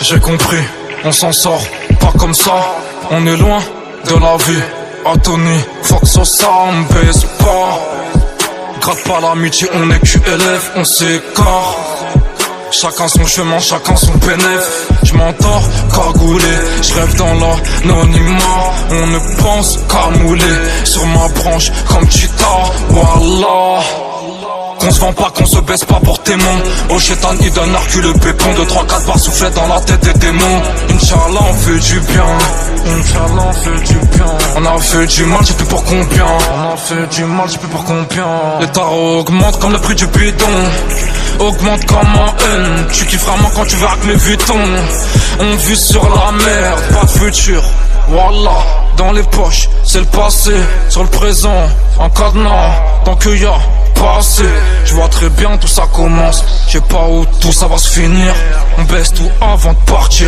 J'ai compris, on s'en sort, pas comme ça. On est loin de la vie. Atoni, Fox au ça, on baisse pas. Gratte pas l'amitié, on est QLF, on s'écarte. Chacun son chemin, chacun son bénéf. Je m'endors cagoulé, je rêve dans l'anonymat. On ne pense qu'à mouler sur ma branche comme Cheetah. Wallah. Qu'on se vend pas, qu'on se baisse pas pour témoin. Au chétan, il donne arcu le pépon. 2, 3, 4 barres soufflées dans la tête des démons. Inch'Allah, on fait du bien. Inch'Allah, on fait du bien. On a fait du mal, j'ai plus pour combien. On a fait du mal, j'ai plus pour combien. Les tarots augmentent comme le prix du bidon. Augmente comme un N. Tu kifferas moins quand tu verras que mes Vuitton. On vit sur la merde, pas de futur. Wallah, dans les poches, c'est le passé. Sur le présent, en cadenas. Tant qu'il y a passé, je vois très bien tout ça commence. Je sais pas où tout ça va se finir. On baisse tout avant de partir.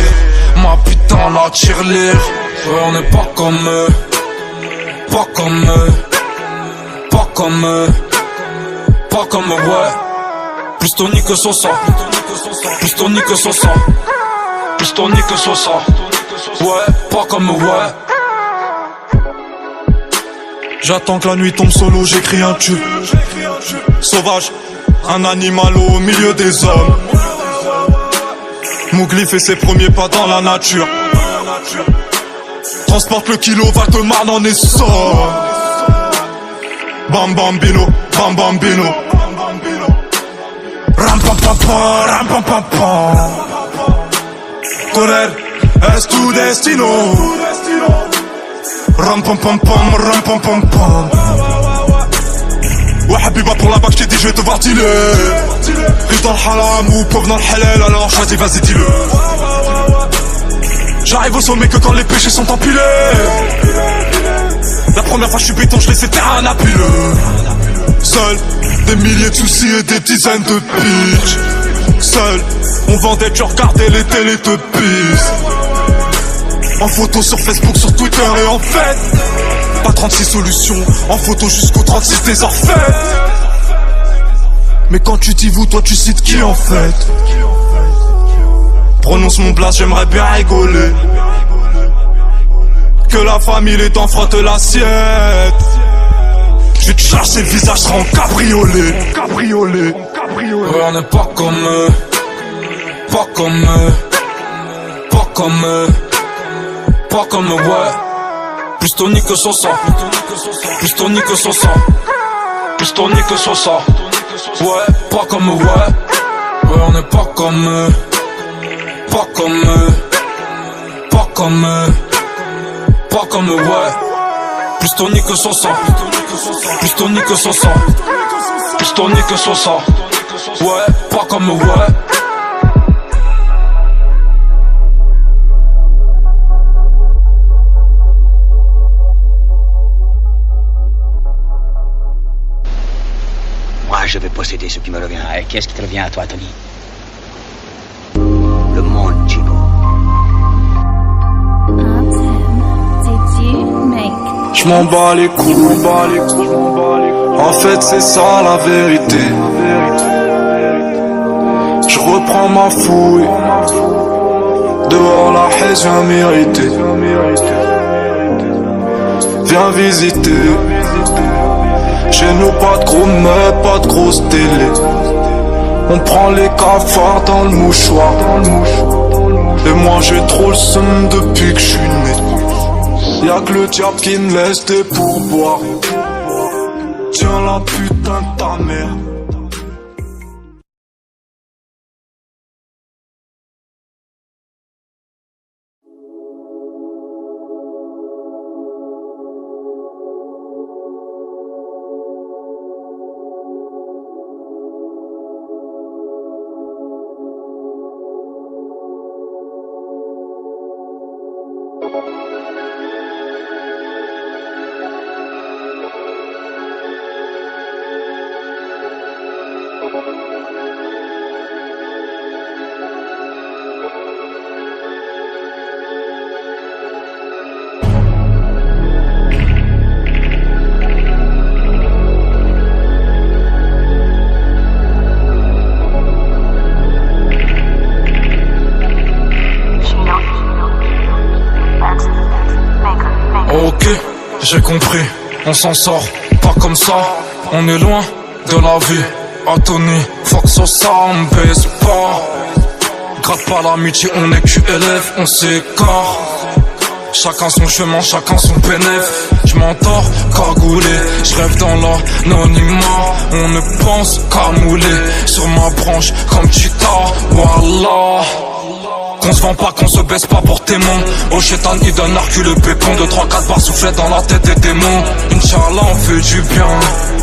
Ma putain la tirelire. Ouais, on n'est pas comme eux. Pas comme eux. Pas comme eux. Pas comme eux, ouais. Plus Tony que Sosa. Plus Tony que Sosa. Plus Tony que Sosa. Ouais, pas comme eux, ouais. J'attends que la nuit tombe solo, j'écris un tube. Sauvage, un animal au milieu des hommes. Mowgli fait ses premiers pas dans la nature. Transporte le kilo, Val-de-Marne en essor. Bam bambino, bam bambino. Ram pam pam pam, ram pam pam pam. Correr es tu destino. Ram pam pam pam. Ouais Habiba pour la bac, j't'ai dit je vais te voir dealer. Riche dans le haram ou pauvre dans le halal, alors choisis, vas-y dis-le. J'arrive au sommet que quand les péchés sont empilés. La première fois je suis béton, je laissais terre un appileux. Seul, des milliers de soucis et des dizaines de bitches. Seul, on vendait, tu regardais les télés de pisse. En photo sur Facebook, sur Twitter et en fait pas 36 solutions, en photo jusqu'au 36 des orfèvres. Mais quand tu dis vous, toi tu cites qui en fait? Prononce mon blast, j'aimerais bien rigoler. Que la famille les dents frottent l'assiette. Je vais te chercher le visage, sera en cabriolet. Ouais, on n'est pas comme eux. Pas comme eux. Pas comme eux. Pas comme eux, ouais. Plus Tony que Sosa. Plus Tony que Sosa. Plus Tony que Sosa. Ouais, pas comme eux, ouais. Ouais, on n'est pas comme eux. Pas comme eux. Pas comme eux. Pas comme eux, ouais. Plus Tony que Sosa. Plus Tony que Sosa. Plus Tony que Sosa. Ouais, pas comme eux, ouais. Moi, je vais posséder ce qui me revient. Et qu'est-ce qui te revient à toi, Tony? Le monde, Chico. Je m'en bats les couilles. En fait, c'est ça la vérité. Je reprends ma fouille. Dehors, la haine vient mériter. Viens visiter. Chez nous pas de gros meubles, pas de grosse télé. On prend les cafards dans le mouchoir. Et moi j'ai trop le seum depuis que je suis né. Y'a que le diable qui me laisse des pourboires. Tiens la putain de ta mère. j'ai compris, on s'en sort pas comme ça. On est loin de la vie. Anthony, Fox au Sam, baisse pas. Gratte pas l'amitié, on est QLF, on s'écarte. Chacun son chemin, chacun son bénéf. Je m'endors cagoulé, je rêve dans l'anonymat. On ne pense qu'à mouler sur ma branche comme Cheetah. Wallah. Qu'on se vend pas, qu'on se baisse pas pour tes mains. Au chétan, il donne Hercule le pépon. 2-3-4 barres soufflées dans la tête des démons. Inch'Allah, on fait du bien.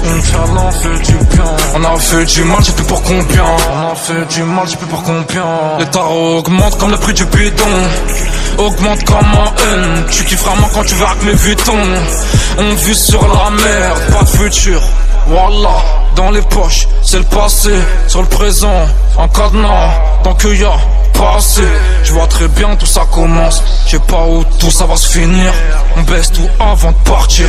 Inch'Allah, on fait du bien. On a fait du mal, j'ai plus pour combien. On a fait du mal, j'ai plus pour combien. Les tarots augmentent comme le prix du bidon. Augmente comme un haine. Tu kiffes vraiment quand tu vas avec mes Vuitton. On vit sur la merde, pas de futur. Wallah, dans les poches, c'est le passé. Sur le présent, en cadenas. Tant qu'il y a passé, je vois très bien tout ça commence. Je sais pas où tout ça va se finir. On baisse tout avant de partir.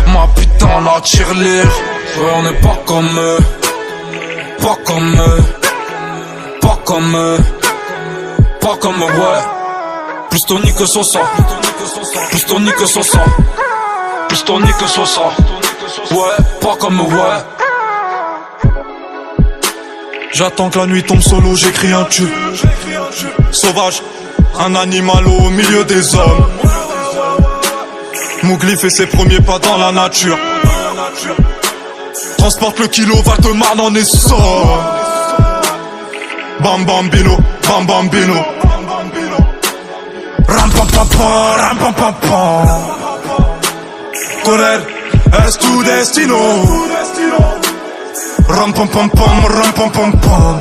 Ma putain la tirelire. Ouais, on n'est pas comme eux. Pas comme eux. Pas comme eux. Pas comme eux, ouais. Plus Tony que Sosa. Plus Tony que Sosa. Plus Tony que Sosa. Ouais, pas comme eux, ouais. J'attends que la nuit tombe solo, j'écris un tube. Sauvage, un animal au milieu des hommes. Mowgli fait ses premiers pas dans la nature. Transporte le kilo, Val-de-Marne en essor. Bam bambino, bam bambino. Ram pam pam pam, ram pam pam pam. Correr es tu destino. Ram pam pam pam, ram pam pam pam.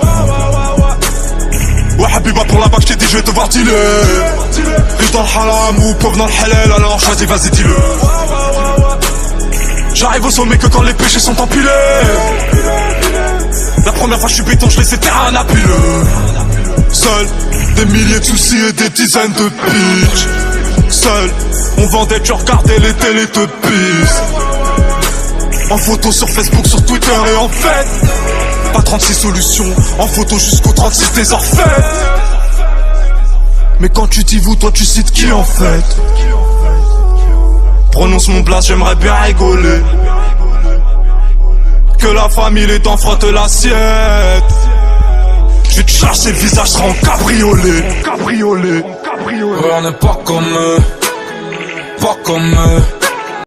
Ouais Habiba pour la bac, j't'ai dit je vais te voir dealer. Riche dans le haram ou pauvre dans le halal, alors choisis, vas-y dis-le. J'arrive au sommet que quand les péchés sont empilés. La première fois je suis béton, je laissais terre un appileux. Seul, des milliers de soucis et des dizaines de bitches. Seul, on vendait, tu regardais les télétopies. En photo sur Facebook, sur Twitter et en fait pas 36 solutions, en photo jusqu'au 36 des orfèvres. Mais quand tu dis vous, toi tu cites qui en fait? Prononce mon blast, j'aimerais bien rigoler. Que la famille les dents frottent l'assiette. Je vais te chercher le visage, sera en cabriolet. Ouais, on n'est pas comme eux. Pas comme eux.